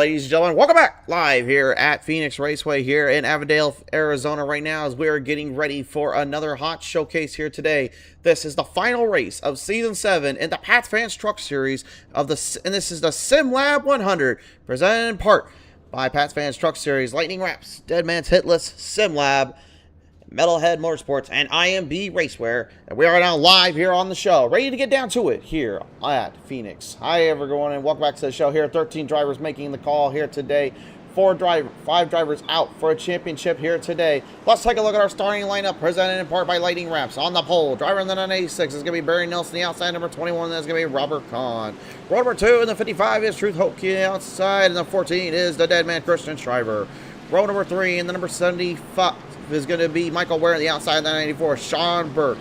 ladies and gentlemen, welcome back live here at Phoenix Raceway here in Avondale, Arizona right now as we are getting ready for another hot showcase here today. This is the final race of Season 7 in the Pats Fans Truck Series and this is the SimLab 100 presented in part by Pats Fans Truck Series, Lightning Wraps, Dead Man's Hitless, SimLab, Metalhead Motorsports, and IMB Racewear. And we are now live here on the show, ready to get down to it here at Phoenix. Hi everyone, and welcome back to the show here. 13 drivers making the call here today. 5 drivers out for a championship here today. Let's take a look at our starting lineup, presented in part by Lightning Wraps. On the pole, driver in the 986 is going to be Barry Nelson. The outside, number 21, that's going to be Robert Kahn. Row number 2 in the 55 is Truth Hope Key outside, and the 14 is the Dead Man Christian Shriver. Row number 3 in the number 75 is going to be Michael Ware on the outside of the 94, Sean Burke.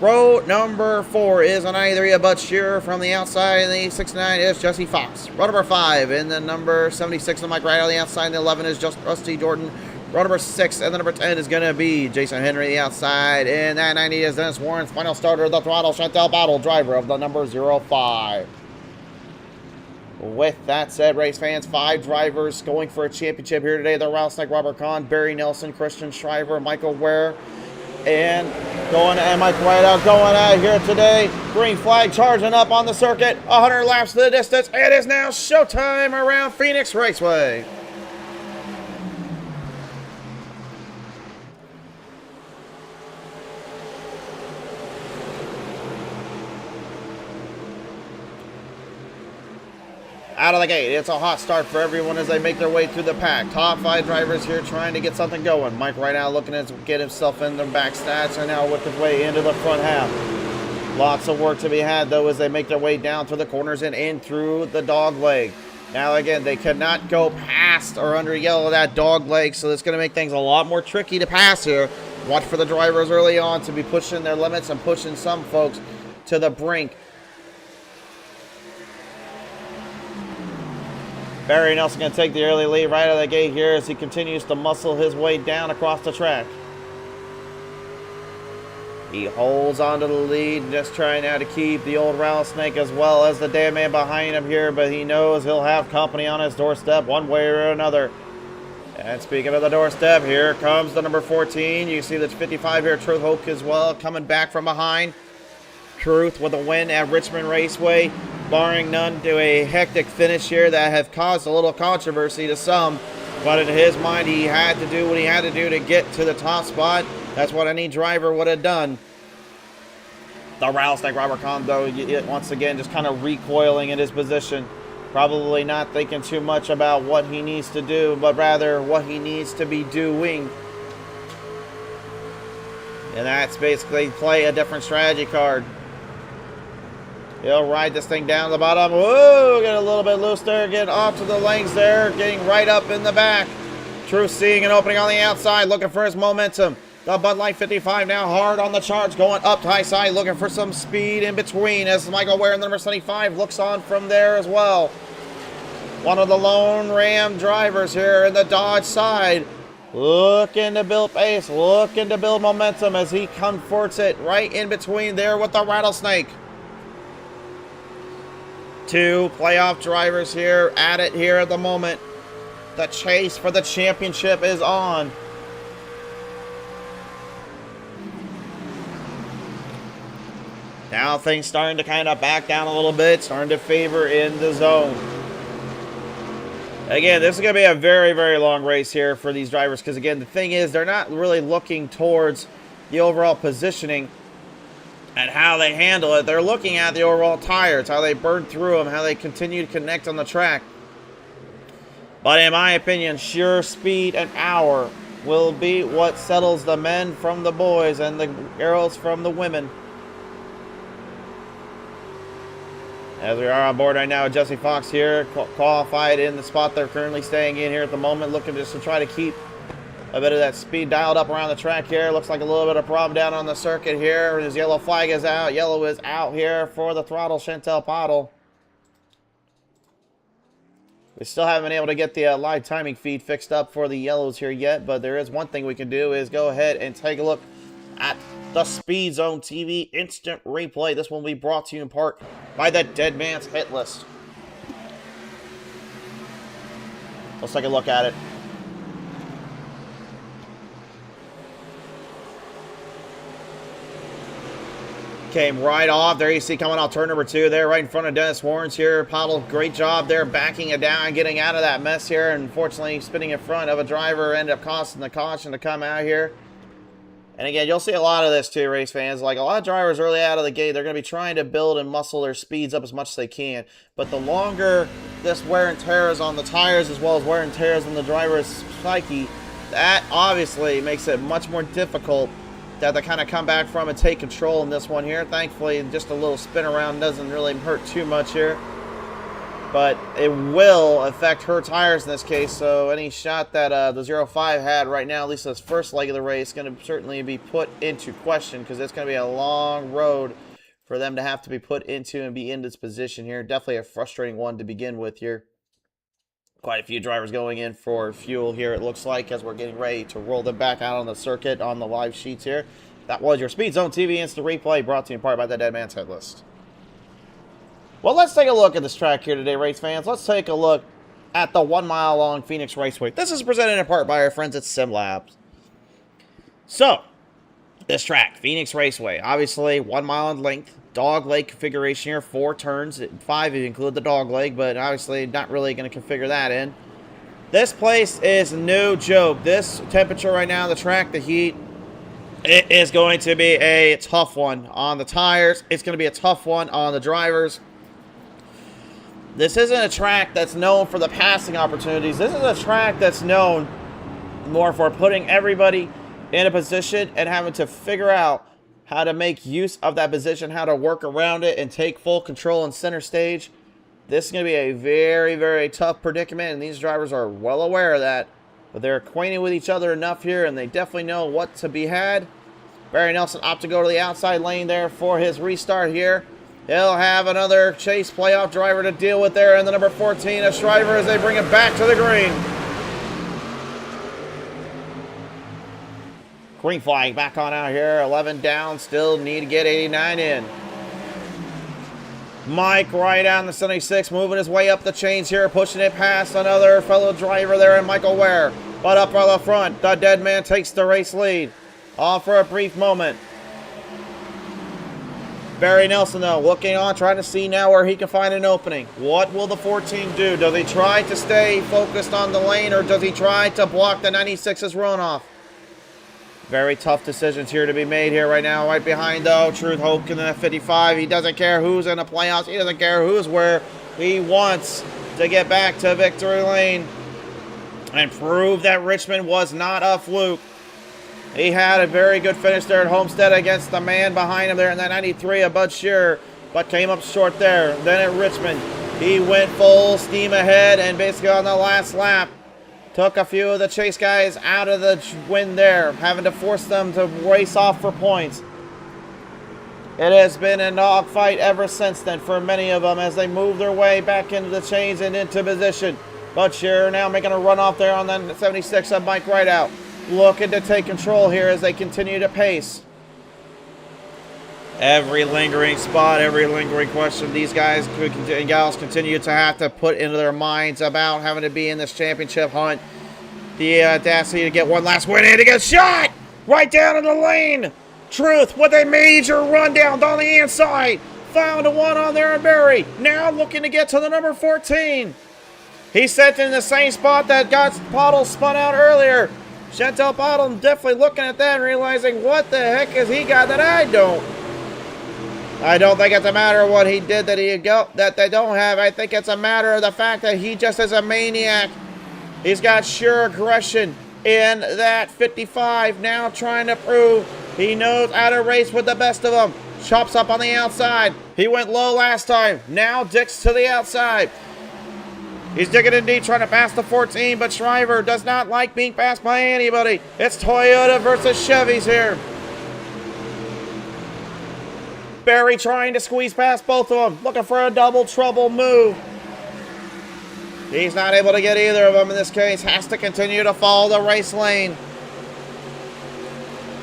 Row number 4 is on 93, a Bud Shearer from the outside, and the 69 is Jesse Fox. Row number 5 in the number 76 of Mike Wright on the outside, and the 11 is just Rusty Jordan. Row number 6 and the number 10 is going to be Jason Henry the outside, and that 90 is Dennis Warren's final starter, the Throttle Chantel Battle driver of the number 05. With that said, race fans, 5 drivers going for a championship here today. The Rattlesnake, Robert Kahn, Barry Nelson, Christian Shriver, Michael Ware, and Mike Wright out going out here today. Green flag charging up on the circuit. 100 laps to the distance. It is now showtime around Phoenix Raceway. Out of the gate, it's a hot start for everyone as they make their way through the pack. Top 5 drivers here trying to get something going. Mike right now looking to get himself in the back stats and now work his way into the front half. Lots of work to be had though as they make their way down through the corners and in through the dog leg. Now again, they cannot go past or under yellow that dog leg, so it's going to make things a lot more tricky to pass here. Watch for the drivers early on to be pushing their limits and pushing some folks to the brink. Barry Nelson going to take the early lead right out of the gate here as he continues to muscle his way down across the track. He holds onto the lead, just trying now to keep the old Rattlesnake as well as the Dead Man behind him here, but he knows he'll have company on his doorstep one way or another. And speaking of the doorstep, here comes the number 14. You see the 55 here, Truth Hope as well, coming back from behind. Truth with a win at Richmond Raceway, barring none, to a hectic finish here that have caused a little controversy to some, but in his mind he had to do what he had to do to get to the top spot. That's what any driver would have done. The Rattlesnake, Robert Kahn, though, once again just kind of recoiling in his position, probably not thinking too much about what he needs to do, but rather what he needs to be doing. And that's basically play a different strategy card. He'll ride this thing down to the bottom. Whoa, get a little bit loose there. Get off to the lanes there. Getting right up in the back. Truth seeing an opening on the outside. Looking for his momentum. The Bud Light 55 now hard on the charge. Going up to high side. Looking for some speed in between. As Michael Ware in the number 75 looks on from there as well. One of the lone Ram drivers here in the Dodge side. Looking to build pace. Looking to build momentum as he comforts it right in between there with the Rattlesnake. 2 playoff drivers here at it here at the moment. The chase for the championship is on. Now things starting to kind of back down a little bit, starting to favor in the zone. Again, this is going to be a very, very long race here for these drivers because, again, the thing is they're not really looking towards the overall positioning and how they handle it. They're looking at the overall tires, how they burn through them, how they continue to connect on the track. But in my opinion, sheer speed and power will be what settles the men from the boys and the girls from the women. As we are on board right now, Jesse Fox here, qualified in the spot they're currently staying in here at the moment, looking just to try to keep a bit of that speed dialed up around the track here. Looks like a little bit of problem down on the circuit here. His yellow flag is out. Yellow is out here for the Throttle Chantel Battle. We still haven't been able to get the live timing feed fixed up for the yellows here yet, but there is one thing we can do is go ahead and take a look at the Speed Zone TV instant replay. This one will be brought to you in part by the Dead Man's Hit List. Let's take a look at it. Came right off. There you see coming off turn number 2 there, right in front of Dennis Warrens here. Pottle, great job there backing it down, getting out of that mess here. Unfortunately, spinning in front of a driver ended up costing the caution to come out here. And again, you'll see a lot of this too, race fans. Like a lot of drivers early out of the gate, they're going to be trying to build and muscle their speeds up as much as they can. But the longer this wear and tear is on the tires, as well as wear and tear is on the driver's psyche, that obviously makes it much more difficult to have to kind of come back from and take control in this one here. Thankfully, just a little spin around doesn't really hurt too much here. But it will affect her tires in this case, so any shot that the 05 had right now, at least this first leg of the race, is going to certainly be put into question, because it's going to be a long road for them to have to be put into and be in this position here. Definitely a frustrating one to begin with here. Quite a few drivers going in for fuel here, it looks like, as we're getting ready to roll them back out on the circuit on the live sheets here. That was your Speed Zone TV Instant Replay, brought to you in part by the Dead Man's Head List. Well, let's take a look at this track here today, race fans. Let's take a look at the 1 mile long Phoenix Raceway. This is presented in part by our friends at SimLabs. So, this track, Phoenix Raceway, obviously 1 mile in length, dog leg configuration here, 4 turns, 5 if you include the dog leg, but obviously not really going to configure that in. This place is no joke. This temperature right now, the track, the heat, it is going to be a tough one on the tires. It's going to be a tough one on the drivers. This isn't a track that's known for the passing opportunities. This is a track that's known more for putting everybody in a position and having to figure out how to make use of that position, how to work around it and take full control in center stage. This is going to be a very, very tough predicament, and these drivers are well aware of that. But they're acquainted with each other enough here, and they definitely know what to be had. Barry Nelson opts to go to the outside lane there for his restart here. He'll have another Chase playoff driver to deal with there, and the number 14 of Shriver as they bring it back to the green. Green flag back on out here. 11 down. Still need to get 89 in. Mike right down the 76, moving his way up the chains here, pushing it past another fellow driver there, and Michael Ware. But up on the front, the Dead Man takes the race lead. Off for a brief moment. Barry Nelson, though, looking on, trying to see now where he can find an opening. What will the 14 do? Does he try to stay focused on the lane, or does he try to block the 96's runoff? Very tough decisions here to be made here right now. Right behind, though, Truth Hope in the 55. He doesn't care who's in the playoffs. He doesn't care who's where. He wants to get back to victory lane and prove that Richmond was not a fluke. He had a very good finish there at Homestead against the man behind him there in that 93 of Bud Shearer, but came up short there. Then at Richmond, he went full steam ahead, and basically on the last lap, took a few of the Chase guys out of the win there, having to force them to race off for points. It has been a dogfight ever since then for many of them as they move their way back into the chains and into position. Bud Shearer now making a run off there on the 76 of Mike Rideout. Looking to take control here as they continue to pace. Every lingering spot, every lingering question these guys and gals continue to have to put into their minds about having to be in this championship hunt. The audacity to get one last win and to get shot right down in the lane. Truth with a major run down on the inside. Found a one on there in Barry. Now looking to get to the number 14. He's set in the same spot that got Pottle spun out earlier. Chantel Pottle definitely looking at that and realizing what the heck has he got that I don't. I don't think it's a matter of what he did that they don't have. I think it's a matter of the fact that he just is a maniac. He's got sure aggression in that 55, now trying to prove he knows how to race with the best of them. Chops up on the outside. He went low last time. Now digs to the outside. He's digging in deep, trying to pass the 14, but Shriver does not like being passed by anybody. It's Toyota versus Chevys here. Barry trying to squeeze past both of them, looking for a double trouble move. He's not able to get either of them in this case. Has to continue to follow the race lane.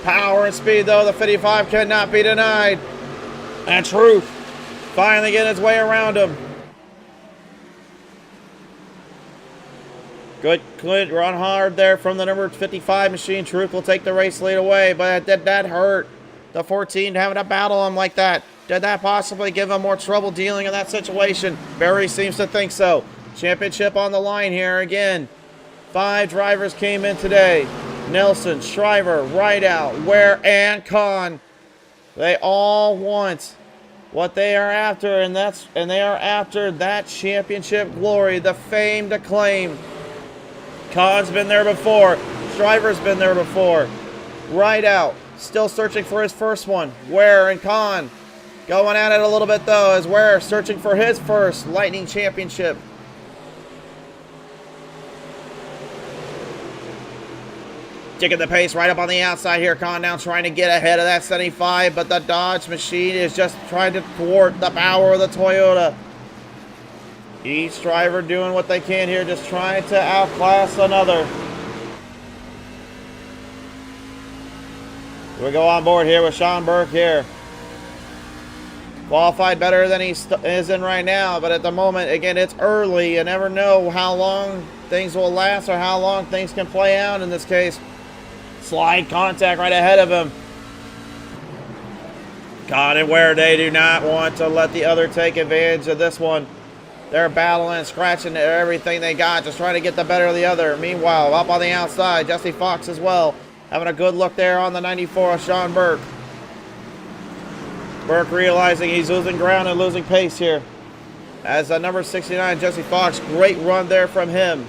Power and speed, though, the 55 cannot be denied. And Truth finally getting his way around him. Good run hard there from the number 55 machine. Truth will take the race lead away, but did that hurt the 14 having to battle him like that? Did that possibly give him more trouble dealing in that situation? Barry seems to think so. Championship on the line here again. 5 drivers came in today. Nelson, Shriver, Rideout, Ware, and Khan. They all want what they are after, and they are after that championship glory, the fame to claim. Khan's been there before. Shriver's been there before. Rideout, still searching for his first one. Ware and Khan going at it a little bit though, as Ware searching for his first Lightning Championship. Taking the pace right up on the outside here. Khan now trying to get ahead of that 75, but the Dodge machine is just trying to thwart the power of the Toyota. Each driver doing what they can here, just trying to outclass another. We go on board here with Sean Burke here. Qualified better than he is in right now, but at the moment, again, it's early. You never know how long things will last or how long things can play out in this case. Slide contact right ahead of him. Khan and Ware, they do not want to let the other take advantage of this one. They're battling, scratching everything they got, just trying to get the better of the other. Meanwhile, up on the outside, Jesse Fox as well. Having a good look there on the 94 of Sean Burke. Burke realizing he's losing ground and losing pace here. As number 69, Jesse Fox, great run there from him.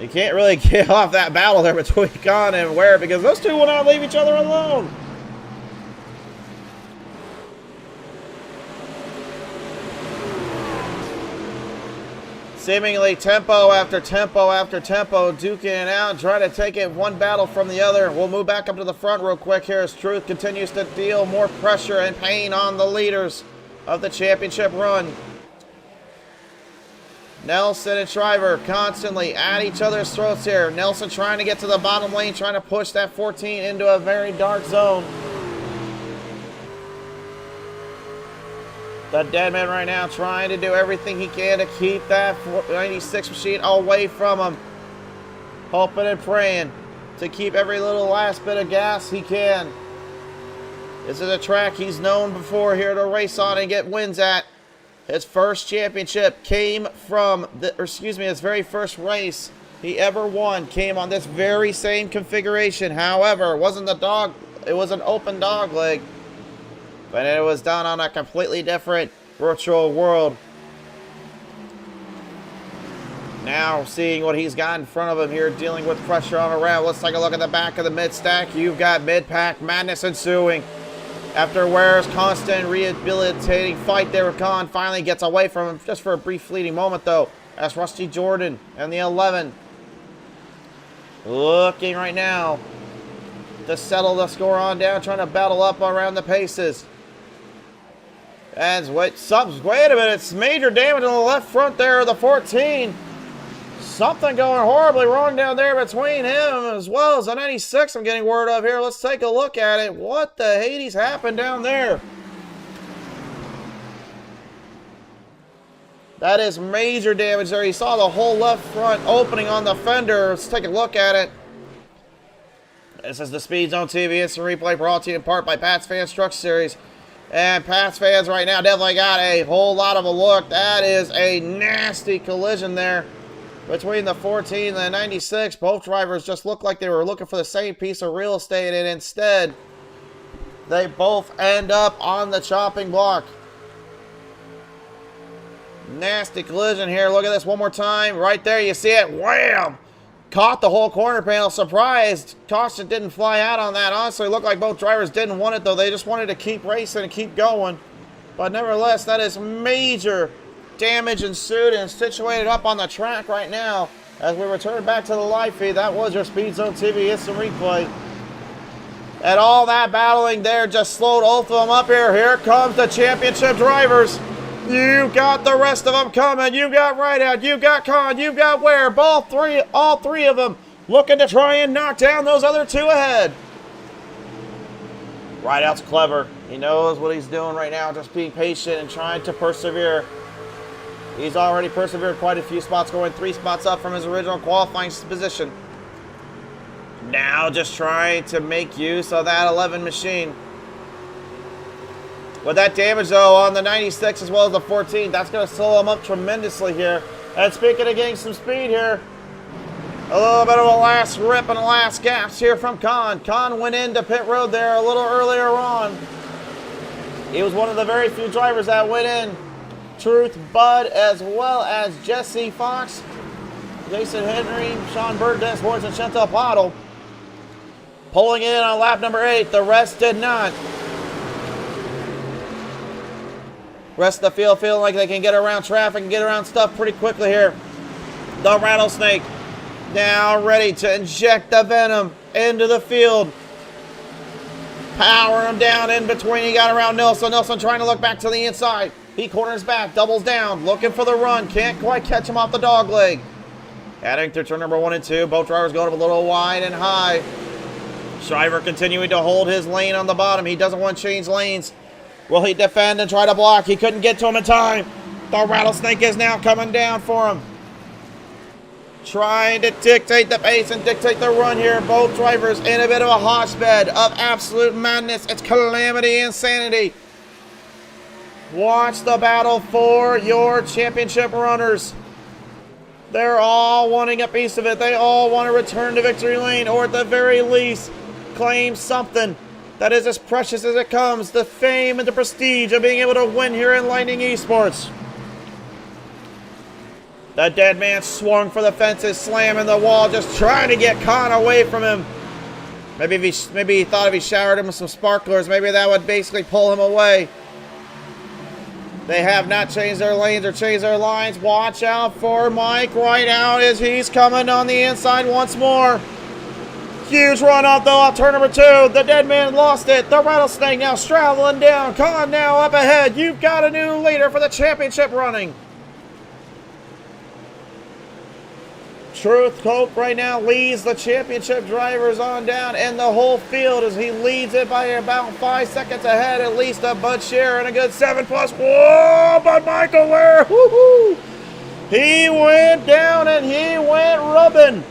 You can't really get off that battle there between Khan and Ware because those two will not leave each other alone. Seemingly tempo after tempo after tempo, duking it out, trying to take it one battle from the other. We'll move back up to the front real quick here as Truth continues to deal more pressure and pain on the leaders of the championship run. Nelson and Shriver constantly at each other's throats here. Nelson trying to get to the bottom lane, trying to push that 14 into a very dark zone. The Deadman right now trying to do everything he can to keep that 96 machine away from him. Hoping and praying to keep every little last bit of gas he can. This is a track he's known before here to race on and get wins at. His first championship came from, his very first race he ever won came on this very same configuration. However, it wasn't the dog, it was an open dog leg. But it was done on a completely different virtual world. Now seeing what he's got in front of him here, dealing with pressure on a route. Let's take a look at the back of the mid-stack. You've got mid-pack madness ensuing. After Ware's constant rehabilitating fight there with Khan, finally gets away from him just for a brief fleeting moment though. That's Rusty Jordan and the 11. Looking right now to settle the score on down, trying to battle up around the paces. And wait a minute, it's major damage on the left front there of the 14. Something going horribly wrong down there between him as well as the 96 I'm getting word of here. Let's take a look at it. What the Hades happened down there? That is major damage there. You saw the whole left front opening on the fender. Let's take a look at it. This is the Speed Zone TV instant replay brought to you in part by Pat's Fans Truck Series. And Pat's fans right now definitely got a whole lot of a look. That is a nasty collision there between the 14 and the 96. Both drivers just looked like they were looking for the same piece of real estate, and instead they both end up on the chopping block. Nasty collision here. Look at this one more time. Right there, you see it. Wham! Caught the whole corner panel. Surprised caution didn't fly out on that. Honestly, it looked like both drivers didn't want it, though. They just wanted to keep racing and keep going. But nevertheless, that is major damage ensued and situated up on the track right now. As we return back to the live feed, that was your Speed Zone TV instant replay. And all that battling there just slowed both of them up here. Here comes the championship drivers. You got the rest of them coming. You got Rideout. You got Khan. You got Ware. All three of them looking to try and knock down those other two ahead. Rideout's clever. He knows what he's doing right now, just being patient and trying to persevere. He's already persevered quite a few spots, going 3 spots up from his original qualifying position. Now just trying to make use of that 11 machine. With that damage, though, on the 96 as well as the 14, that's going to slow him up tremendously here. And speaking of getting some speed here, a little bit of a last rip and a last gasp here from Khan. Khan went into pit road there a little earlier on. He was one of the very few drivers that went in. Truth, Bud, as well as Jesse Fox, Jason Henry, Sean Bird, Dennis Woods, and Chantal Pottle pulling in on lap number 8. The rest did not. Rest of the field feeling like they can get around traffic and get around stuff pretty quickly here. The Rattlesnake now ready to inject the venom into the field. Powering him down in between. He got around Nelson. Nelson trying to look back to the inside. He corners back, doubles down, looking for the run. Can't quite catch him off the dog leg. Heading through turn number 1 and 2. Both drivers going up a little wide and high. Shriver continuing to hold his lane on the bottom. He doesn't want to change lanes. Will he defend and try to block? He couldn't get to him in time. The Rattlesnake is now coming down for him. Trying to dictate the pace and dictate the run here. Both drivers in a bit of a hotbed of absolute madness. It's calamity, insanity. Watch the battle for your championship runners. They're all wanting a piece of it. They all want to return to victory lane, or at the very least, claim something that is as precious as it comes. The fame and the prestige of being able to win here in Lightning Esports. The dead man swung for the fences, slamming the wall, just trying to get Khan away from him. Maybe he thought if he showered him with some sparklers, maybe that would basically pull him away. They have not changed their lanes or changed their lines. Watch out for Mike right out as he's coming on the inside once more. Huge run up though off turn number 2. The dead man lost it. The Rattlesnake now straddling down. Khan now up ahead. You've got a new leader for the championship running. Truth Hope right now leads the championship drivers on down and the whole field as he leads it by about 5 seconds ahead, at least of Bud Scherer and a good 7+. Whoa, but Michael Ware, woohoo! He went down and he went rubbing.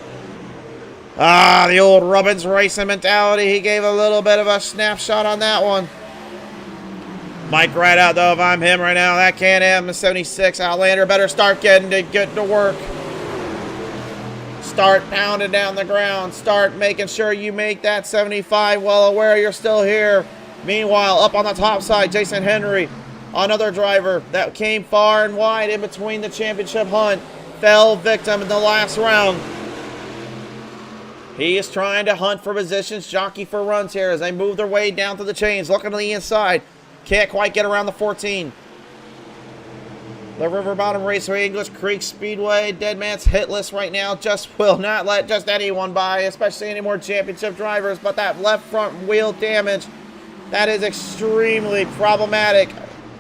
Ah, the old Rubbins racing mentality. He gave a little bit of a snapshot on that one. Mike right out though, if I'm him right now, that Can-Am 76 Outlander better start getting to work. Start pounding down the ground. Start making sure you make that 75 well aware you're still here. Meanwhile, up on the top side, Jason Henry, another driver that came far and wide in between the championship hunt, fell victim in the last round. He is trying to hunt for positions, jockey for runs here as they move their way down to the chains, looking to the inside. Can't quite get around the 14. The River Bottom Raceway, English Creek Speedway, dead man's hit list right now just will not let just anyone by, especially any more championship drivers, but that left front wheel damage, that is extremely problematic,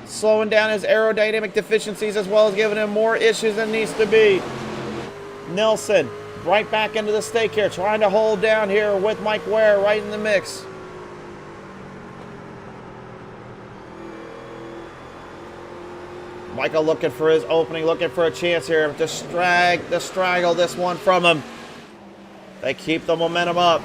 slowing down his aerodynamic deficiencies as well as giving him more issues than needs to be. Nelson right back into the stake here, trying to hold down here with Mike Ware right in the mix. Michael looking for his opening, looking for a chance here to straggle this one from him. They keep the momentum up.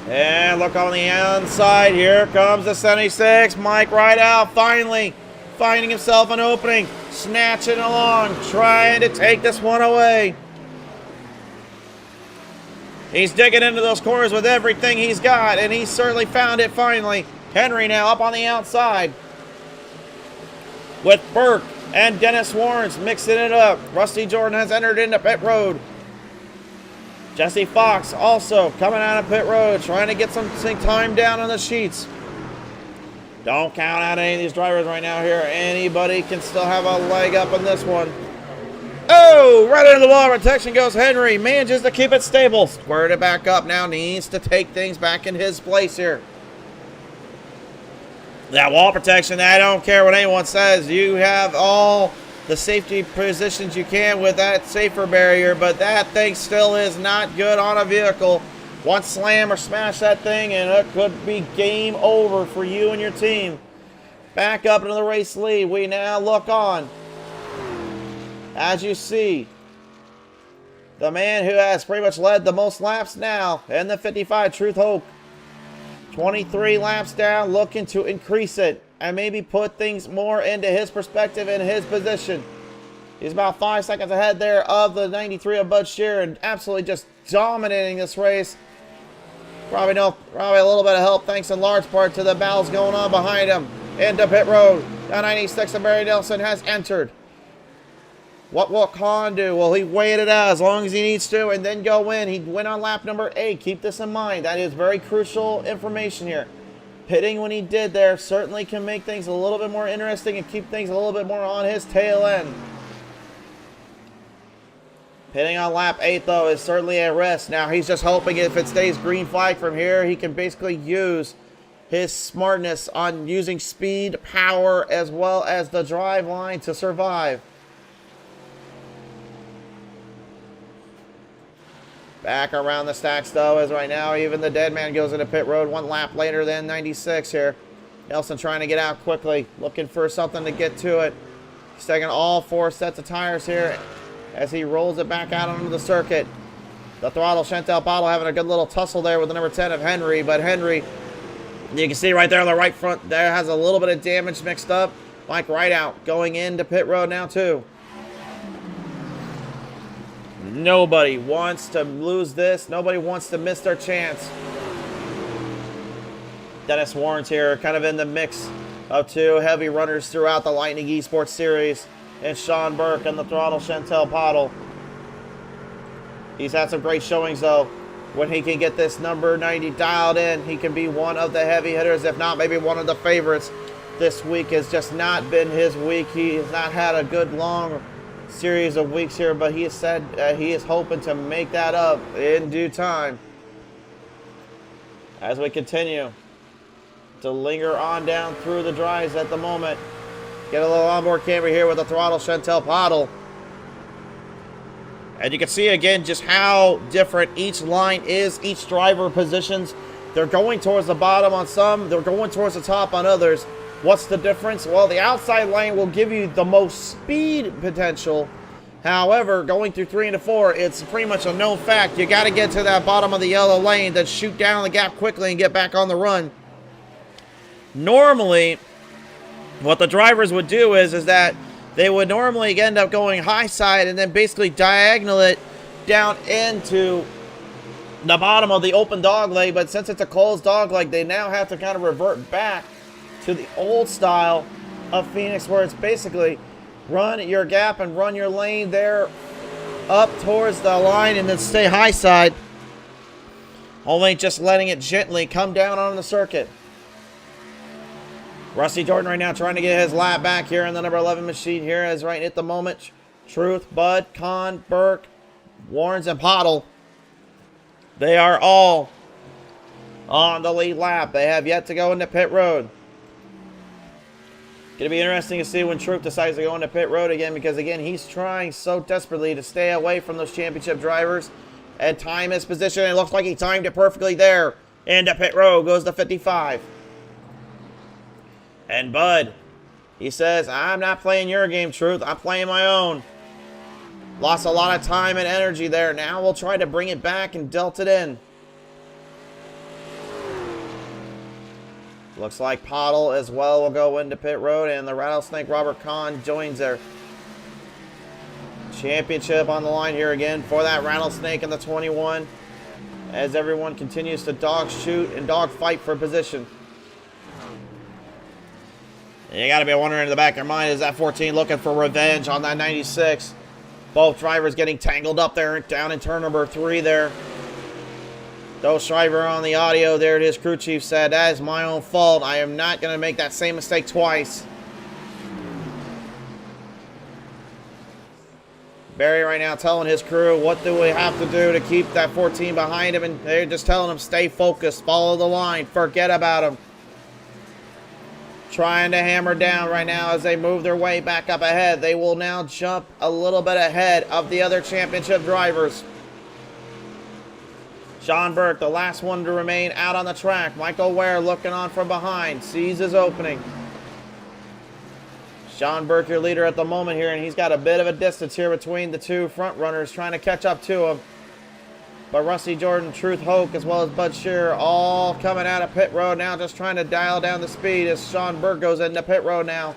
And look on the inside. Here comes the 76. Mike right out, finally finding himself an opening. Snatching along, trying to take this one away. He's digging into those corners with everything he's got, and he certainly found it finally. Henry now up on the outside, with Burke and Dennis Warrens mixing it up. Rusty Jordan has entered into pit road. Jesse Fox also coming out of pit road, trying to get some time down on the sheets. Don't count out any of these drivers right now here. Anybody can still have a leg up in this one. Oh, right into the wall protection goes Henry. Manages to keep it stable. Squared it back up now. Needs to take things back in his place here. That wall protection, I don't care what anyone says. You have all the safety positions you can with that safer barrier, but that thing still is not good on a vehicle. One slam or smash that thing, and it could be game over for you and your team. Back up into the race lead. We now look on. As you see, the man who has pretty much led the most laps now in the 55, Truth Hope. 23 laps down, looking to increase it and maybe put things more into his perspective and his position. He's about 5 seconds ahead there of the 93 of Bud Sheeran, absolutely just dominating this race. Probably a little bit of help, thanks in large part to the battles going on behind him. Into pit road, the 96 of Barry Nelson has entered. What will Khan do? Well, he waited out as long as he needs to and then go in. He went on lap number 8. Keep this in mind. That is very crucial information here. Pitting when he did there certainly can make things a little bit more interesting and keep things a little bit more on his tail end. Pitting on lap 8, though, is certainly a risk. Now, he's just hoping if it stays green flag from here, he can basically use his smartness on using speed, power, as well as the drive line to survive. Back around the stacks, though, as right now even the dead man goes into pit road 1 lap later than 96 here. Nelson trying to get out quickly, looking for something to get to it. He's taking all 4 sets of tires here as he rolls it back out onto the circuit. The throttle Chantel Bottle having a good little tussle there with the number 10 of Henry, but Henry, you can see right there on the right front there, has a little bit of damage mixed up. Mike Rideout going into pit road now too. Nobody wants to lose this. Nobody wants to miss their chance. Dennis Warren's here, kind of in the mix of 2 heavy runners throughout the Lightning Esports Series. And Sean Burke and the throttle Chantel Pottle. He's had some great showings, though. When he can get this number 90 dialed in, he can be one of the heavy hitters, if not maybe one of the favorites. This week has just not been his week. He has not had a good long series of weeks here, but he has said he is hoping to make that up in due time. As we continue to linger on down through the drives at the moment. Get a little onboard camera here with the throttle Chantel Pottle. And you can see again just how different each line is, each driver positions. They're going towards the bottom on some, they're going towards the top on others. What's the difference? Well, the outside lane will give you the most speed potential. However, going through 3 and 4, it's pretty much a known fact. You got to get to that bottom of the yellow lane, then shoot down the gap quickly and get back on the run. Normally, what the drivers would do is that they would normally end up going high side and then basically diagonal it down into the bottom of the open dog leg. But since it's a closed dog leg, they now have to kind of revert back to the old style of Phoenix, where it's basically run your gap and run your lane there up towards the line and then stay high side. Only just letting it gently come down on the circuit. Rusty Jordan right now trying to get his lap back here in the number 11 machine here, as right at the moment, Truth, Bud, Con, Burke, Warrens, and Pottle, they are all on the lead lap. They have yet to go into pit road. Going to be interesting to see when Truth decides to go into pit road again, because again, he's trying so desperately to stay away from those championship drivers and time his position. It looks like he timed it perfectly there. Into pit road goes the 55. And Bud, he says, I'm not playing your game, Truth. I'm playing my own. Lost a lot of time and energy there. Now we'll try to bring it back and dealt it in. Looks like Pottle as well will go into pit road, and the Rattlesnake Robert Kahn joins their championship on the line here again for that Rattlesnake in the 21, as everyone continues to dog shoot and dog fight for position. You got to be wondering in the back of your mind, is that 14 looking for revenge on that 96? Both drivers getting tangled up there down in turn number 3 there. Those driver on the audio there, his crew chief said, that is my own fault. I am not going to make that same mistake twice. Barry right now telling his crew, what do we have to do to keep that 14 behind him? And they're just telling him, stay focused, follow the line, forget about him. Trying to hammer down right now as they move their way back up ahead. They will now jump a little bit ahead of the other championship drivers. Sean Burke, the last one to remain out on the track. Michael Ware looking on from behind. Sees his opening. Sean Burke, your leader at the moment here, and he's got a bit of a distance here between the two front runners trying to catch up to him. But Rusty Jordan, Truth Hoke, as well as Bud Shearer, all coming out of pit road now, just trying to dial down the speed as Sean Burke goes into pit road now.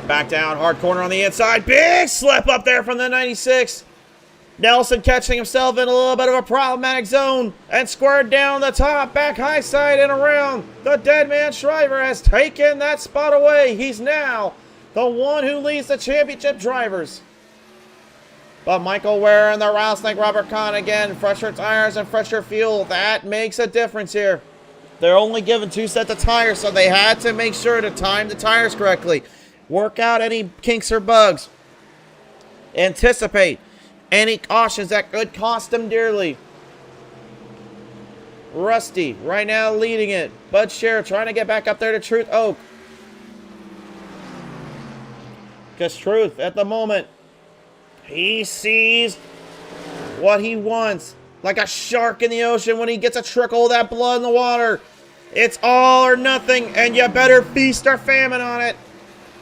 Back down, hard corner on the inside. Big slip up there from the 96. Nelson catching himself in a little bit of a problematic zone and squared down the top, back high side and around. The dead man Shriver has taken that spot away. He's now the one who leads the championship drivers. But Michael Ware and the Rattlesnake Robert Kahn again, fresher tires and fresher fuel. That makes a difference here. They're only given 2 sets of tires, so they had to make sure to time the tires correctly. Work out any kinks or bugs. Anticipate any cautions that could cost them dearly. Rusty right now leading it. Bud Shearer trying to get back up there to Truth Oak. Because Truth at the moment, he sees what he wants. Like a shark in the ocean when he gets a trickle of that blood in the water. It's all or nothing, and you better feast or famine on it.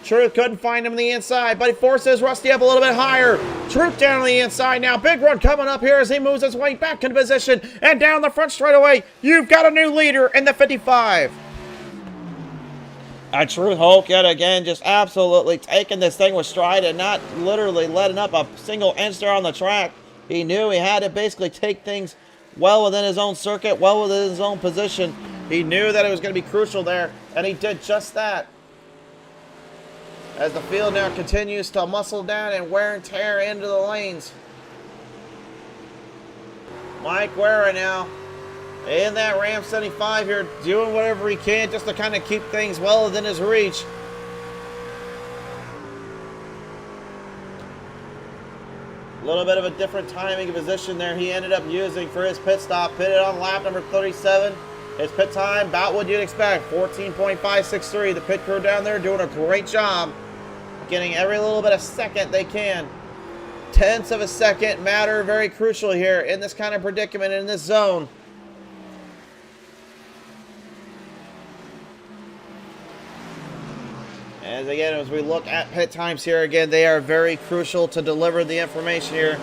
Truth couldn't find him on the inside, but he forces Rusty up a little bit higher. Truth down on the inside now. Big run coming up here as he moves his way back into position. And down the front straightaway, you've got a new leader in the 55. Truth Hoke yet again just absolutely taking this thing with stride and not literally letting up a single inch there on the track. He knew he had to basically take things well within his own circuit, well within his own position. He knew that it was going to be crucial there, and he did just that. As the field now continues to muscle down and wear and tear into the lanes. Mike Ware now in that Ram 75 here, doing whatever he can just to kind of keep things well within his reach. A little bit of a different timing and position there he ended up using for his pit stop. Pitted on lap number 37. His pit time, about what you'd expect, 14.563. The pit crew down there doing a great job getting every little bit of second they can. Tenths of a second matter, very crucial here in this kind of predicament, in this zone. As again, as we look at pit times here, again, they are very crucial to deliver the information here.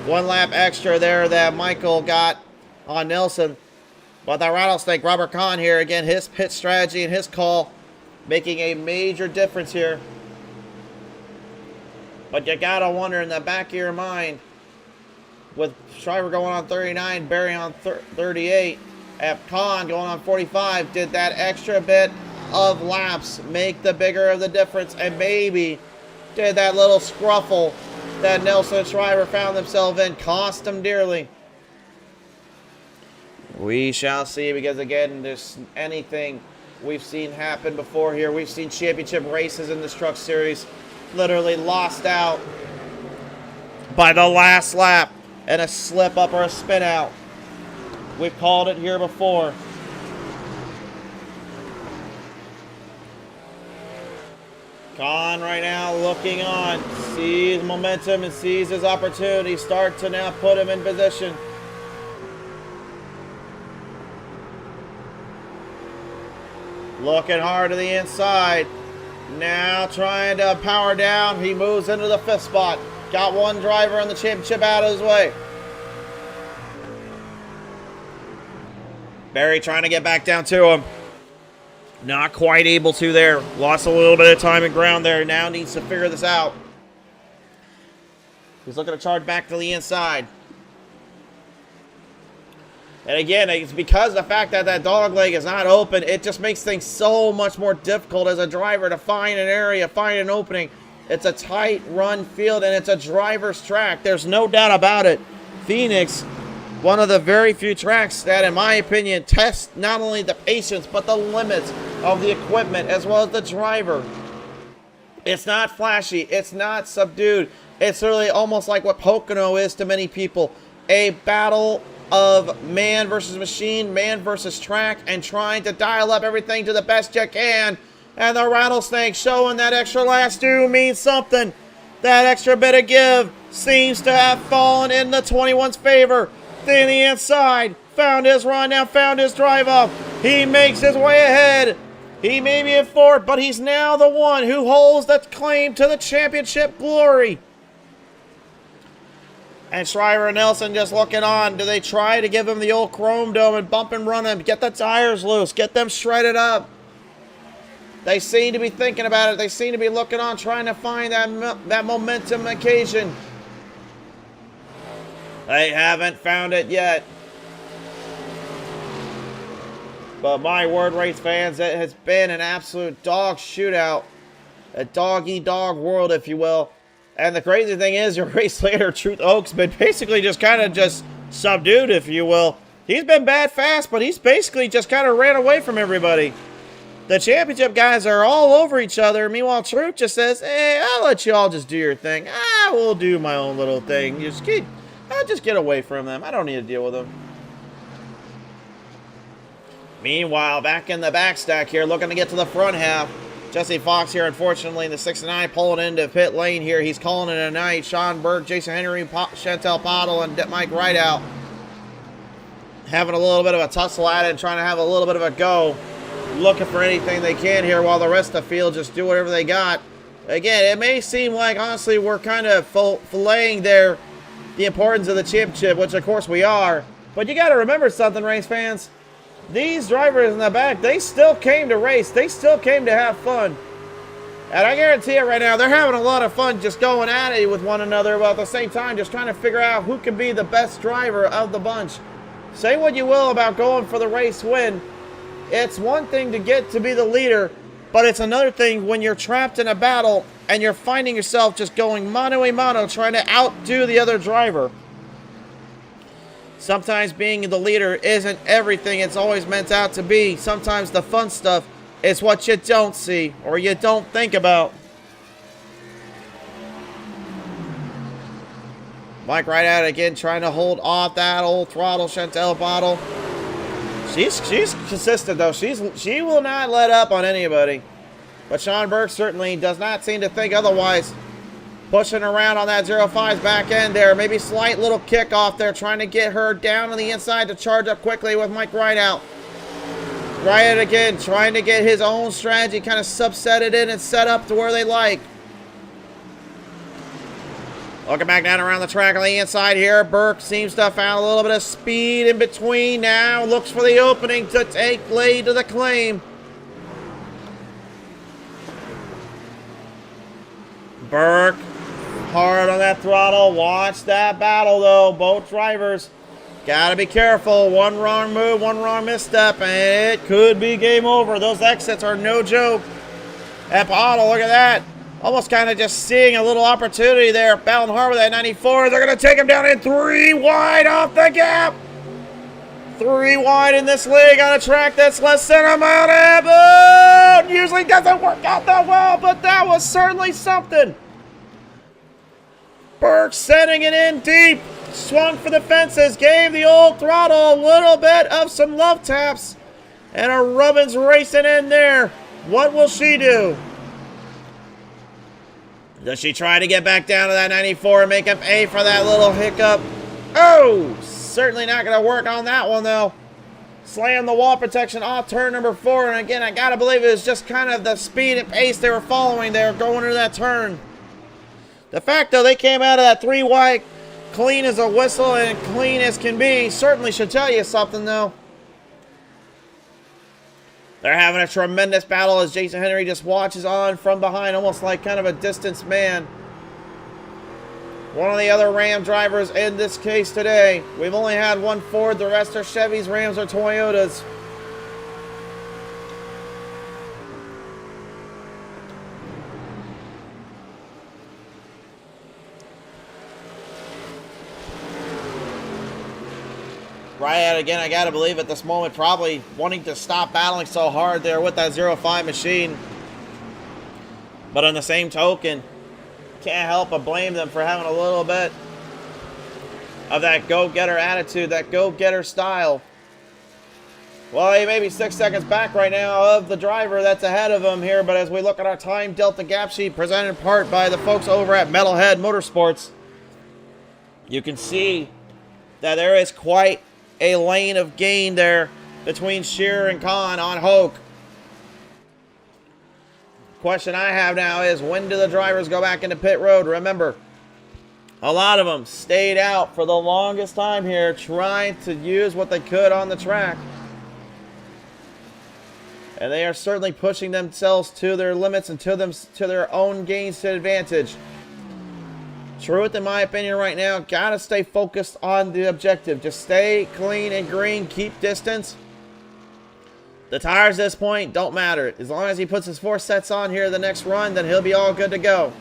1 lap extra there that Michael got on Nelson. But the Rattlesnake, Robert Kahn here, again, his pit strategy and his call making a major difference here. But you gotta wonder in the back of your mind, with Shriver going on 39, Barry on 38, and Kahn going on 45, did that extra bit of laps make the bigger of the difference? And maybe did that little scruffle that Nelson and Shriver found themselves in cost them dearly? We shall see, because again, there's anything we've seen happen before here. We've seen championship races in this truck series literally lost out by the last lap and a slip up or a spin out. We've called it here before. Kahn right now looking on, sees momentum and sees his opportunity start to now put him in position. Looking hard to the inside. Now trying to power down. He moves into the 5th spot. Got one driver in the championship out of his way. Barry trying to get back down to him. Not quite able to there. Lost a little bit of time and ground there. Now needs to figure this out. He's looking to charge back to the inside. And again, it's because of the fact that that dog leg is not open, it just makes things so much more difficult as a driver to find an area, find an opening. It's a tight run field, and it's a driver's track. There's no doubt about it. Phoenix, one of the very few tracks that, in my opinion, test not only the patience, but the limits of the equipment as well as the driver. It's not flashy. It's not subdued. It's really almost like what Pocono is to many people. A battle of man versus machine, man versus track, and trying to dial up everything to the best you can. And the Rattlesnake showing that extra last do means something. That extra bit of give seems to have fallen in the 21's favor. Then the inside found his run, now found his drive up. He makes his way ahead. He may be in fourth, but he's now the one who holds the claim to the championship glory. And Shriver and Nelson just looking on. Do they try to give him the old chrome dome and bump and run him? Get the tires loose. Get them shredded up. They seem to be thinking about it. They seem to be looking on, trying to find that momentum occasion. They haven't found it yet. But my word, race fans, it has been an absolute dog shootout. A dog-eat-dog world, if you will. And the crazy thing is, your race leader, Truth Oak's been basically just subdued, if you will. He's been bad fast, but he's basically just kind of ran away from everybody. The championship guys are all over each other. Meanwhile, Truth just says, hey, I'll let you all just do your thing. I will do my own little thing. I'll just get away from them. I don't need to deal with them. Meanwhile, back in the backstack here, looking to get to the front half. Jesse Fox here, unfortunately, in the 69, pulling into pit lane here. He's calling it a night. Sean Burke, Jason Henry, Chantel Pottle, and Mike Rideout having a little bit of a tussle at it and trying to have a little bit of a go. Looking for anything they can here while the rest of the field just do whatever they got. Again, it may seem like, honestly, we're kind of filleting the importance of the championship, which, of course, we are. But you got to remember something, race fans. These drivers in the back, they still came to race. They still came to have fun. And I guarantee you right now, they're having a lot of fun just going at it with one another, while at the same time just trying to figure out who can be the best driver of the bunch. Say what you will about going for the race win. It's one thing to get to be the leader, but it's another thing when you're trapped in a battle and you're finding yourself just going mano a mano, trying to outdo the other driver. Sometimes being the leader isn't everything it's always meant out to be. Sometimes the fun stuff is what you don't see or you don't think about. Mike Rideout again trying to hold off that old throttle Chantel Bottle. She's consistent though. She will not let up on anybody. But Sean Burke certainly does not seem to think otherwise. Pushing around on that 05's back end there. Maybe slight little kickoff there. Trying to get her down on the inside to charge up quickly with Mike Rideout. Rideout again trying to get his own strategy. Kind of subset it in and set up to where they like. Looking back down around the track on the inside here. Burke seems to have found a little bit of speed in between now. Looks for the opening to take lead to the claim. Burke hard on that throttle. Watch that battle though. Both drivers gotta be careful. One wrong move, one wrong misstep, and it could be game over. Those exits are no joke. And Pottle, look at that. Almost kind of just seeing a little opportunity there. Battling hard with that 94. They're going to take him down in 3 wide off the gap. 3 wide in this league on a track that's less than a mile and a half. Usually doesn't work out that well, but that was certainly something. Burke sending it in deep. Swung for the fences. Gave the old throttle a little bit of some love taps. And a Rubbins racing in there. What will she do? Does she try to get back down to that 94 and make him pay for that little hiccup? Oh, certainly not going to work on that one, though. Slam the wall protection off turn number 4. And again, I got to believe it was just kind of the speed and pace they were following there going into that turn. The fact, though, they came out of that 3 wide clean as a whistle and clean as can be certainly should tell you something, though. They're having a tremendous battle as Jason Henry just watches on from behind, almost like kind of a distance man. One of the other Ram drivers in this case today. We've only had one Ford. The rest are Chevys, Rams, or Toyotas. Riot again, I gotta believe at this moment, probably wanting to stop battling so hard there with that 05 machine. But on the same token, can't help but blame them for having a little bit of that go-getter attitude, that go-getter style. Well, he may be 6 seconds back right now of the driver that's ahead of him here, but as we look at our time Delta Gap Sheet presented in part by the folks over at Metalhead Motorsports, you can see that there is quite a lane of gain there between Shearer and Khan on Hoke. Question I have now is, when do the drivers go back into pit road? Remember, a lot of them stayed out for the longest time here, trying to use what they could on the track. And they are certainly pushing themselves to their limits and to their own gains to advantage. Truth, in my opinion, right now, gotta stay focused on the objective. Just stay clean and green, keep distance. The tires at this point don't matter. As long as he puts his 4 sets on here the next run, then he'll be all good to go.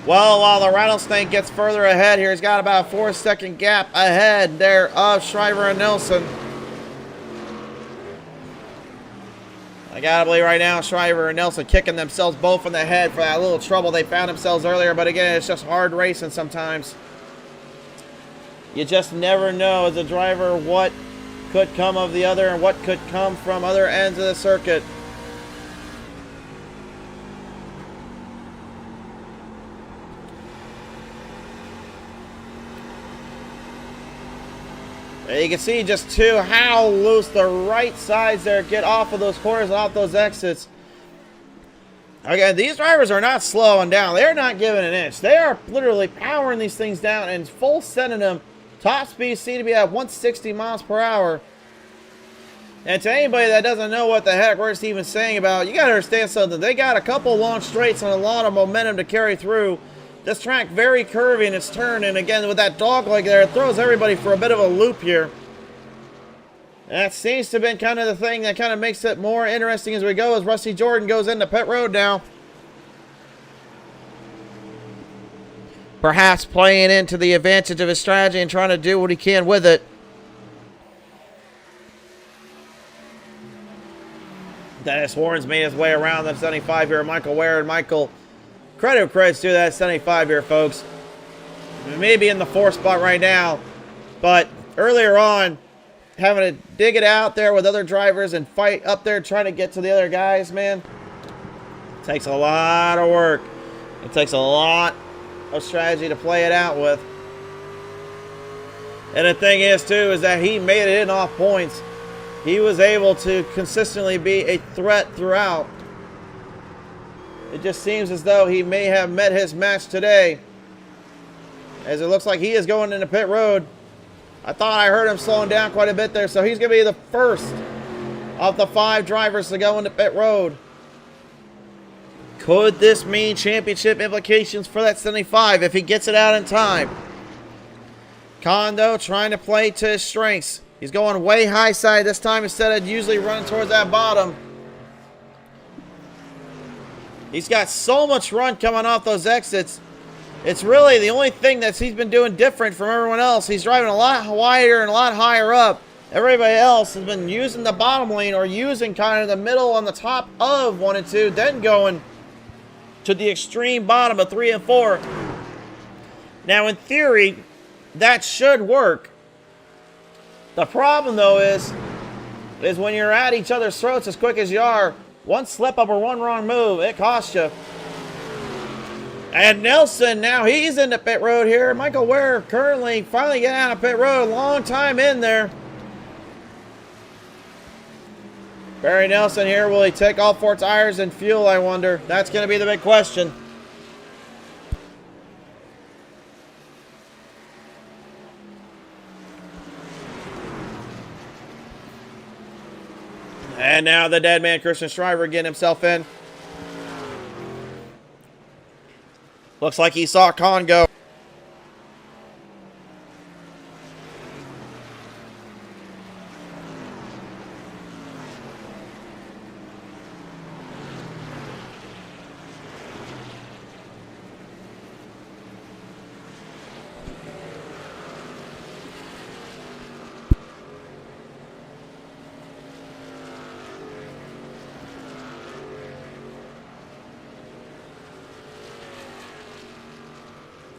Well, while the Rattlesnake gets further ahead here, he's got about a 4-second gap ahead there of Shriver and Nelson. I gotta believe right now Shriver and Nelson kicking themselves both in the head for that little trouble they found themselves earlier. But again, it's just hard racing sometimes. You just never know as a driver what could come of the other and what could come from other ends of the circuit. And you can see just too how loose the right sides there get off of those corners and off those exits. Again, these drivers are not slowing down. They're not giving an inch. They are literally powering these things down and full sending them. Top speeds seem to be at 160 miles per hour. And to anybody that doesn't know what the heck we're even saying about, you got to understand something. They got a couple long straights and a lot of momentum to carry through. This track very curvy in its turn, and again with that dog leg there, it throws everybody for a bit of a loop here. And that seems to have been kind of the thing that kind of makes it more interesting as we go, as Rusty Jordan goes into pit road now. Perhaps playing into the advantage of his strategy and trying to do what he can with it. Dennis Warren's made his way around the 75 here. Michael Ware and Michael, credits to that 75 here, folks. Maybe in the 4th spot right now, but earlier on, having to dig it out there with other drivers and fight up there trying to get to the other guys, man, it takes a lot of work. It takes a lot of strategy to play it out with. And the thing is, too, is that he made it in off points. He was able to consistently be a threat throughout. It just seems as though he may have met his match today, as it looks like he is going into pit road. I thought I heard him slowing down quite a bit there, so he's going to be the first of the 5 drivers to go into pit road. Could this mean championship implications for that 75 if he gets it out in time? Kondo trying to play to his strengths. He's going way high side this time instead of usually running towards that bottom. He's got so much run coming off those exits. It's really the only thing that he's been doing different from everyone else. He's driving a lot wider and a lot higher up. Everybody else has been using the bottom lane or using kind of the middle on the top of 1 and 2, then going to the extreme bottom of 3 and 4. Now, in theory, that should work. The problem, though, is when you're at each other's throats as quick as you are, one slip up or one wrong move, it costs you. And Nelson, now he's into pit road here. Michael Ware currently finally getting out of pit road. A long time in there. Barry Nelson here, will he take all 4 tires and fuel, I wonder? That's going to be the big question. And now the dead man, Christian Shriver, getting himself in. Looks like he saw Khan go.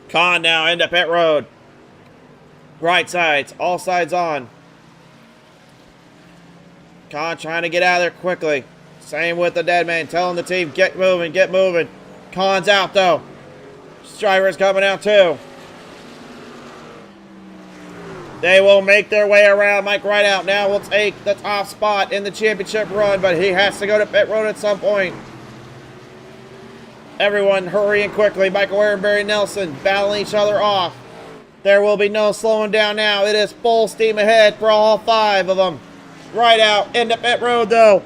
Khan now into pit road. Right sides, all sides on. Khan trying to get out of there quickly. Same with the dead man, telling the team, get moving, get moving. Khan's out though. Shriver's coming out too. They will make their way around. Mike Rideout now will take the top spot in the championship run, but he has to go to pit road at some point. Everyone hurrying quickly. Michael Ware and Barry Nelson battling each other off. There will be no slowing down now. It is full steam ahead for all 5 of them. Rideout into pit road, though.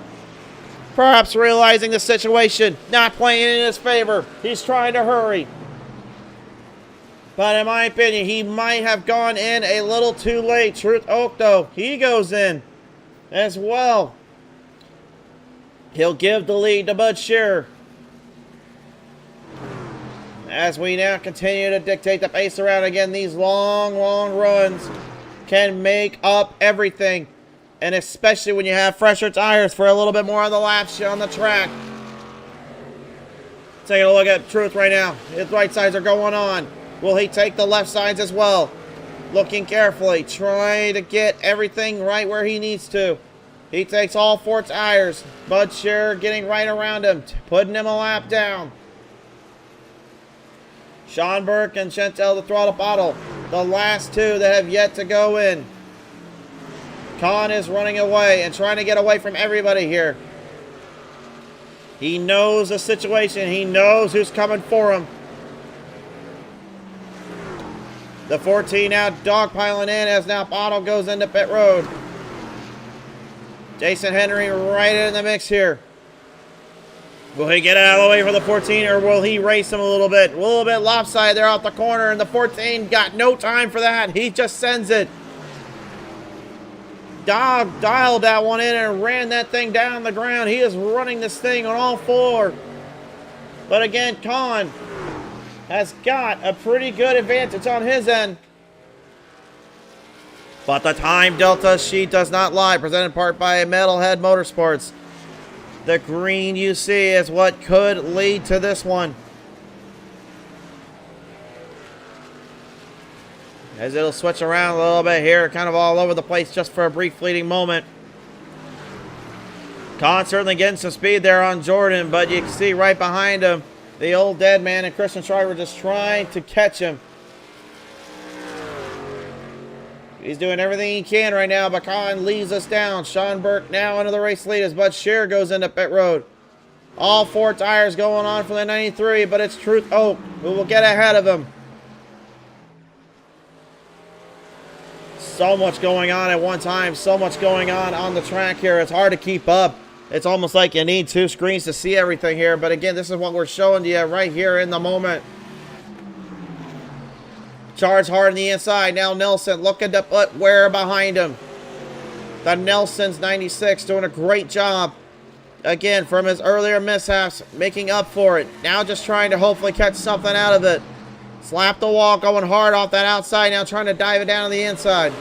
Perhaps realizing the situation, not playing in his favor. He's trying to hurry. But in my opinion, he might have gone in a little too late. Truth Oak, though, he goes in as well. He'll give the lead to Bud Shearer. As we now continue to dictate the pace around again, these long, long runs can make up everything. And especially when you have fresher tires for a little bit more on the laps on the track. Taking a look at Truth right now. His right sides are going on. Will he take the left sides as well? Looking carefully, trying to get everything right where he needs to. He takes all 4 tires. Bud Shearer getting right around him, putting him a lap down. Sean Burke and Chantel the Throttle Bottle, the last 2 that have yet to go in. Khan is running away and trying to get away from everybody here. He knows the situation. He knows who's coming for him. The 14 now dogpiling in as now Bottle goes into pit road. Jason Henry right in the mix here. Will he get out of the way for the 14 or will he race him a little bit? A little bit lopsided there off the corner, and the 14 got no time for that. He just sends it. Dog dialed that one in and ran that thing down the ground. He is running this thing on all 4. But again, Khan has got a pretty good advantage on his end. But the time delta sheet does not lie. Presented in part by Metalhead Motorsports. The green you see is what could lead to this one. As it'll switch around a little bit here, kind of all over the place just for a brief fleeting moment. Khan certainly getting some speed there on Jordan, but you can see right behind him, the old dead man and Christian Schreiber just trying to catch him. He's doing everything he can right now, but Khan leaves us down. Sean Burke now into the race lead as Bud Shearer goes into pit road. All 4 tires going on for the 93, but it's Truth Oak who will get ahead of him. So much going on at one time, so much going on the track here. It's hard to keep up. It's almost like you need 2 screens to see everything here, but again, this is what we're showing you right here in the moment. Charge hard on the inside. Now Nelson looking to put Ware behind him. The Nelson's 96 doing a great job. Again, from his earlier mishaps, making up for it. Now just trying to hopefully catch something out of it. Slap the wall, going hard off that outside. Now trying to dive it down on the inside.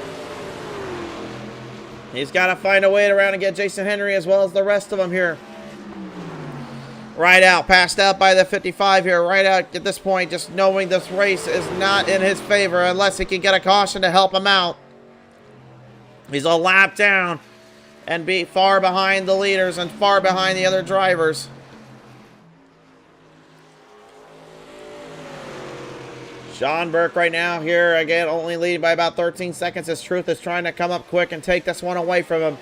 He's got to find a way around and get Jason Henry as well as the rest of them here. Rideout, passed out by the 55 here. Rideout at this point, just knowing this race is not in his favor unless he can get a caution to help him out. He's a lap down and be far behind the leaders and far behind the other drivers. Sean Burke right now here, again, only leading by about 13 seconds as Truth is trying to come up quick and take this one away from him.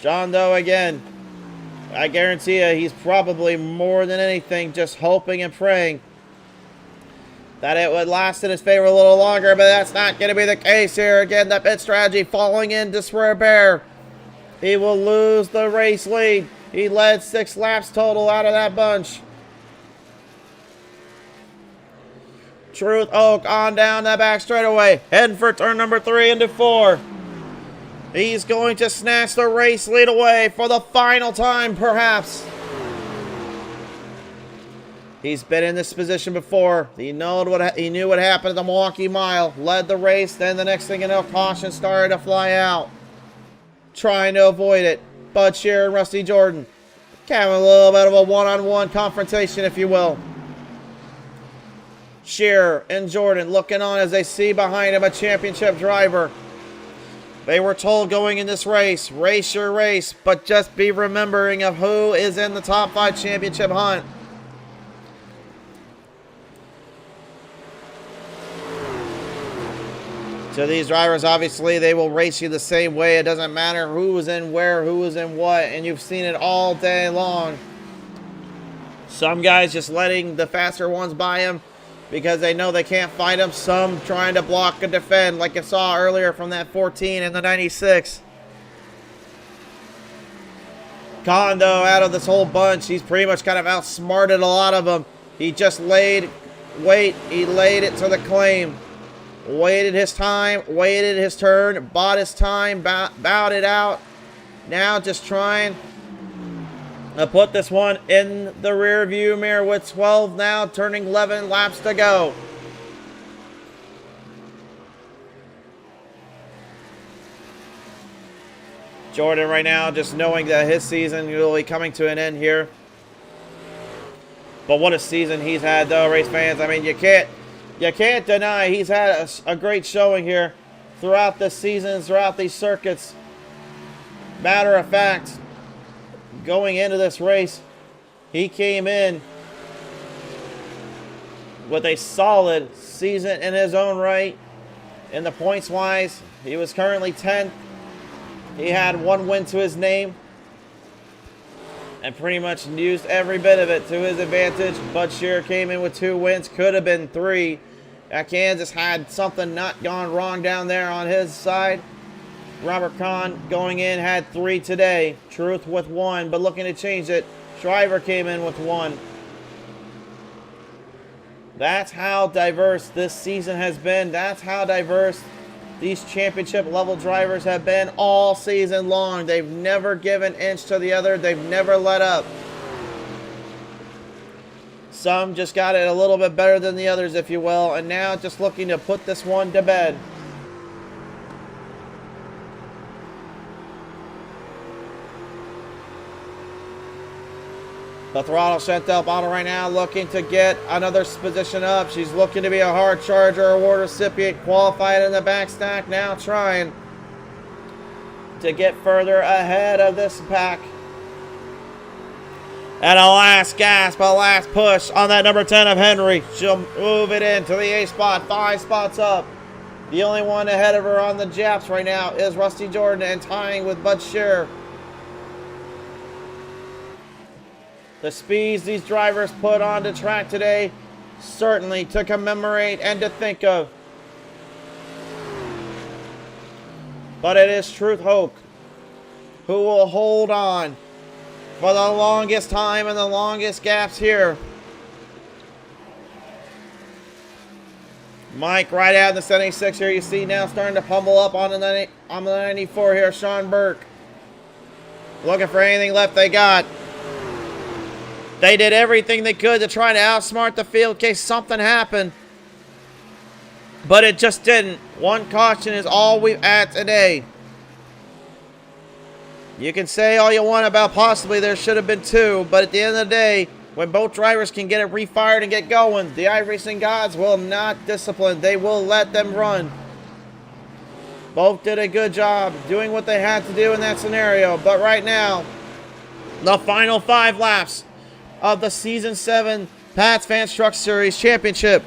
Sean, though, again, I guarantee you he's probably more than anything just hoping and praying that it would last in his favor a little longer, but that's not going to be the case here. Again, the pit strategy falling into Swear Bear. He will lose the race lead. He led 6 laps total out of that bunch. Truth Oak on down that back straightaway, heading for turn number 3 into 4. He's going to snatch the race lead away for the final time, perhaps. He's been in this position before. He knew what happened at the Milwaukee Mile. Led the race, then the next thing you know, caution started to fly out. Trying to avoid it. Bud Shearer and Rusty Jordan having a little bit of a one-on-one confrontation, if you will. Shearer and Jordan looking on as they see behind him a championship driver. They were told going in this race, race your race, but just be remembering of who is in the top 5 championship hunt. To these drivers, obviously, they will race you the same way. It doesn't matter who is in where, who is in what, and you've seen it all day long. Some guys just letting the faster ones by them because they know they can't fight them. Some trying to block and defend, like you saw earlier from that 14 and the 96. Khan, though, out of this whole bunch, he's pretty much kind of outsmarted a lot of them. He just laid it to the claim. Waited his time, waited his turn, bought his time, bowed it out. Now just trying to put this one in the rear view mirror with 12 now, turning 11 laps to go. Jordan right now just knowing that his season will be coming to an end here. But what a season he's had, though, race fans. I mean, you can't deny he's had a great showing here throughout the seasons, throughout these circuits. Matter of fact, going into this race, he came in with a solid season in his own right. In the points-wise, he was currently 10th. He had one win to his name and pretty much used every bit of it to his advantage. Bud Shearer came in with 2 wins, could have been 3. Kansas had something not gone wrong down there on his side. Robert Kahn going in had 3 today. Truth with 1, but looking to change it. Shriver came in with 1. That's how diverse this season has been. That's how diverse these championship level drivers have been all season long. They've never given an inch to the other. They've never let up. Some just got it a little bit better than the others, if you will, and now just looking to put this one to bed. The throttle Chantel Bottle right now looking to get another position up. She's looking to be a hard charger award recipient, qualified in the back stack, now trying to get further ahead of this pack. And a last gasp, a last push on that number 10 of Henry. She'll move it into the A spot, 5 spots up. The only one ahead of her on the Japs right now is Rusty Jordan, and tying with Bud Shearer. The speeds these drivers put on the track today, certainly to commemorate and to think of. But it is Truth Hoke who will hold on for the longest time and the longest gaps here. Mike right out in the 76 here. You see now starting to pummel up on the 94 here. Sean Burke looking for anything left they got. They did everything they could to try to outsmart the field in case something happened. But it just didn't. One caution is all we've had today. You can say all you want about possibly there should have been 2, but at the end of the day, when both drivers can get it refired and get going, the iRacing gods will not discipline. They will let them run. Both did a good job doing what they had to do in that scenario. But right now, the final 5 laps of the Season 7 Pats Fans Truck Series Championship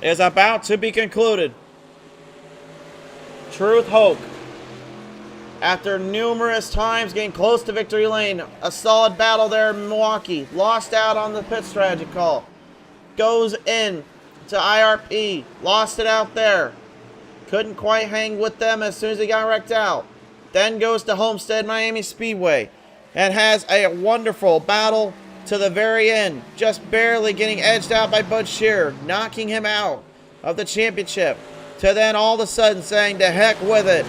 is about to be concluded. Truth Hoke, after numerous times getting close to victory lane, a solid battle there in Milwaukee, lost out on the pit strategy call, goes in to IRP, lost it out there, couldn't quite hang with them as soon as he got wrecked out, then goes to Homestead Miami Speedway and has a wonderful battle to the very end, just barely getting edged out by Bud Shearer, knocking him out of the championship, to then all of a sudden saying to heck with it.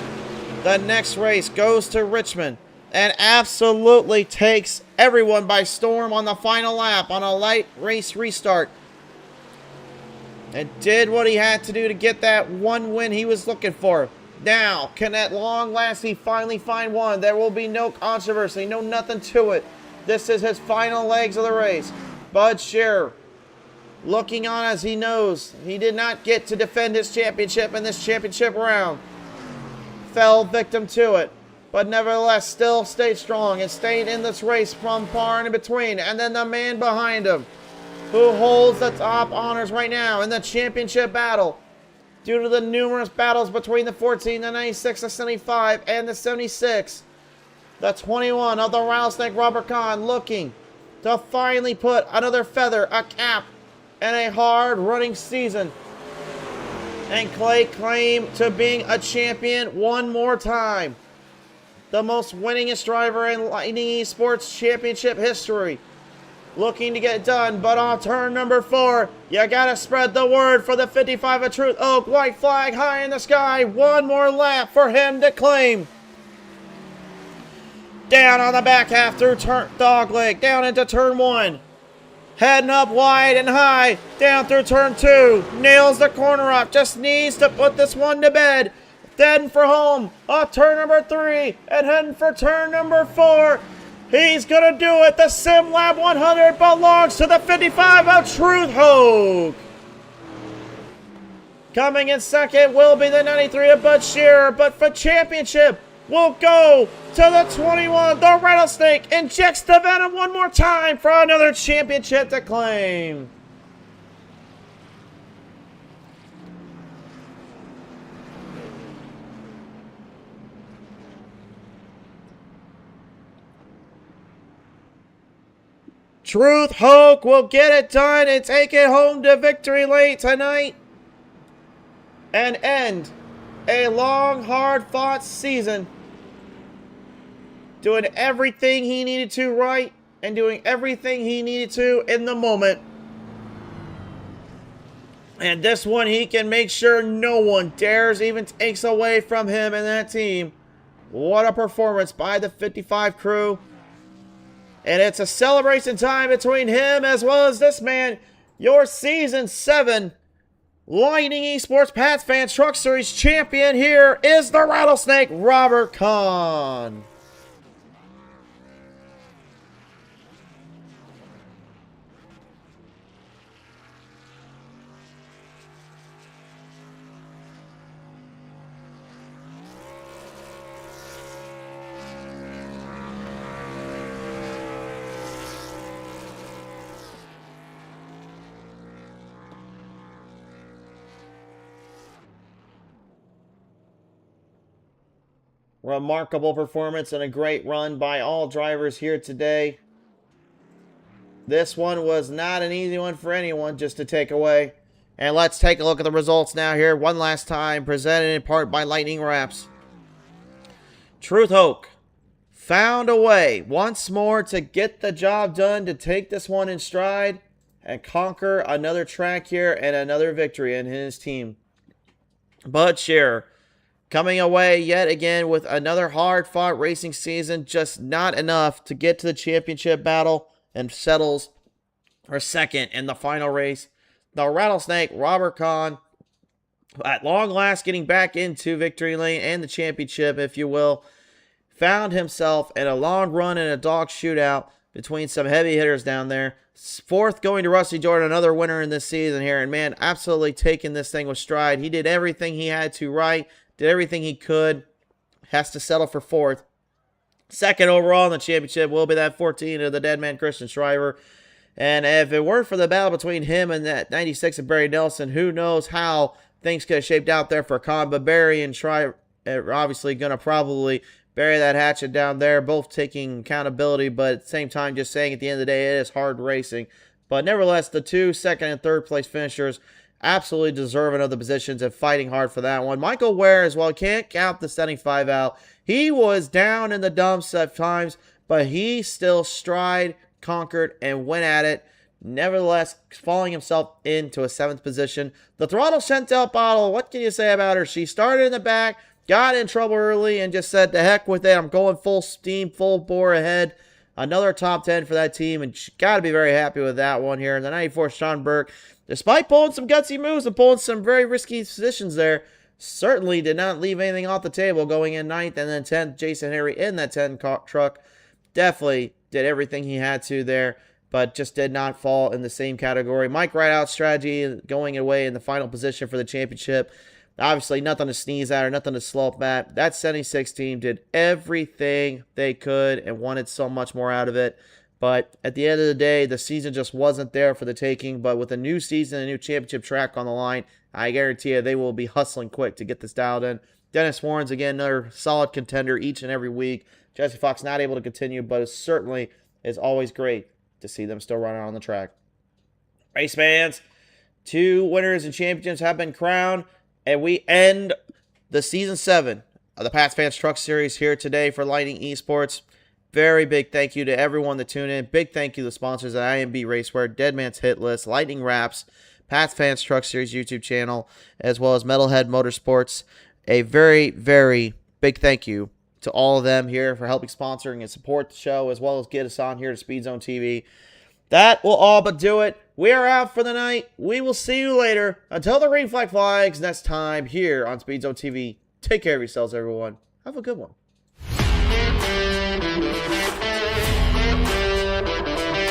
The next race goes to Richmond and absolutely takes everyone by storm on the final lap on a light race restart. And did what he had to do to get that one win he was looking for. Now, can at long last he finally find one? There will be no controversy, no nothing to it. This is his final legs of the race. Bud Shearer looking on as he knows he did not get to defend his championship in this championship round. Fell victim to it, but nevertheless still stayed strong and stayed in this race from far and in between. And then the man behind him, who holds the top honors right now in the championship battle, due to the numerous battles between the 14, the 96, the 75, and the 76. The 21 of the Rattlesnake Robert Kahn looking to finally put another feather, a cap, in a hard-running season and claim to being a champion one more time. The most winningest driver in Lightning Esports Championship history. Looking to get it done, but on turn number 4, you gotta spread the word for the 55 of Truth Oak. White flag high in the sky. One more lap for him to claim. Down on the back half through turn dogleg, down into turn 1. Heading up wide and high, down through turn 2. Nails the corner up, just needs to put this one to bed. Heading for home, off turn number 3, and heading for turn number 4. He's gonna do it. The SimLab 100 belongs to the 55 of Truth Oak. Coming in second will be the 93 of Bud Shearer, but for championship, we'll go to the 21, the Rattlesnake, injects the venom one more time for another championship to claim. Truth Oak will get it done and take it home to victory lane tonight and end a long, hard-fought season, doing everything he needed to right and doing everything he needed to in the moment. And this one, he can make sure no one dares even takes away from him and that team. What a performance by the 55 crew. And it's a celebration time between him as well as this man, your Season 7 Lightning Esports Pats Fans Truck Series champion. Here is the Rattlesnake, Robert Kahn. Remarkable performance and a great run by all drivers here today. This one was not an easy one for anyone just to take away. And let's take a look at the results now here one last time, presented in part by Lightning Wraps. Truth Oak found a way once more to get the job done, to take this one in stride and conquer another track here and another victory in his team. Bud Shearer coming away yet again with another hard-fought racing season, just not enough to get to the championship battle, and settles for second in the final race. The Rattlesnake, Robert Kahn, at long last getting back into victory lane and the championship, if you will, found himself in a long run in a dog shootout between some heavy hitters down there. Fourth going to Rusty Jordan, another winner in this season here, and man, absolutely taking this thing with stride. He did everything he had to right, did everything he could, has to settle for fourth. Second overall in the championship will be that 14 of the Deadman Christian Shriver. And if it weren't for the battle between him and that 96 of Barry Nelson, who knows how things could have shaped out there for Kahn. But Barry and Shriver are obviously going to probably bury that hatchet down there, both taking accountability, but at the same time just saying at the end of the day it is hard racing. But nevertheless, the two second and third place finishers absolutely deserving of the positions and fighting hard for that one. Michael Ware as well, can't count the 75 out. He was down in the dumps at times, but he still stride, conquered, and went at it. Nevertheless, falling himself into a 7th position. The Throttle Chantel Bottle, what can you say about her? She started in the back, got in trouble early, and just said, the heck with it. I'm going full steam, full bore ahead. Another top 10 for that team, and she got to be very happy with that one here. And the 94 Sean Burke, despite pulling some gutsy moves and pulling some very risky positions there, certainly did not leave anything off the table, going in 9th and then 10th. Jason Harry in that 10 truck definitely did everything he had to there, but just did not fall in the same category. Mike Rideout's strategy going away in the final position for the championship. Obviously, nothing to sneeze at or nothing to slow up at. That 76 team did everything they could and wanted so much more out of it. But at the end of the day, the season just wasn't there for the taking. But with a new season, a new championship track on the line, I guarantee you they will be hustling quick to get this dialed in. Dennis Warren's, again, another solid contender each and every week. Jesse Fox not able to continue, but it certainly is always great to see them still running on the track. Race fans, 2 winners and champions have been crowned, and we end the Season 7 of the Pats Fans Truck Series here today for Lightning Esports. Very big thank you to everyone that tuned in. Big thank you to the sponsors at IMB Raceware, Deadman's Hit List, Lightning Wraps, Pats Fans Truck Series YouTube channel, as well as Metalhead Motorsports. A very, very big thank you to all of them here for helping sponsoring and support the show, as well as get us on here to Speed Zone TV. That will all but do it. We are out for the night. We will see you later. Until the green flag flags next time here on Speed Zone TV. Take care of yourselves, everyone. Have a good one.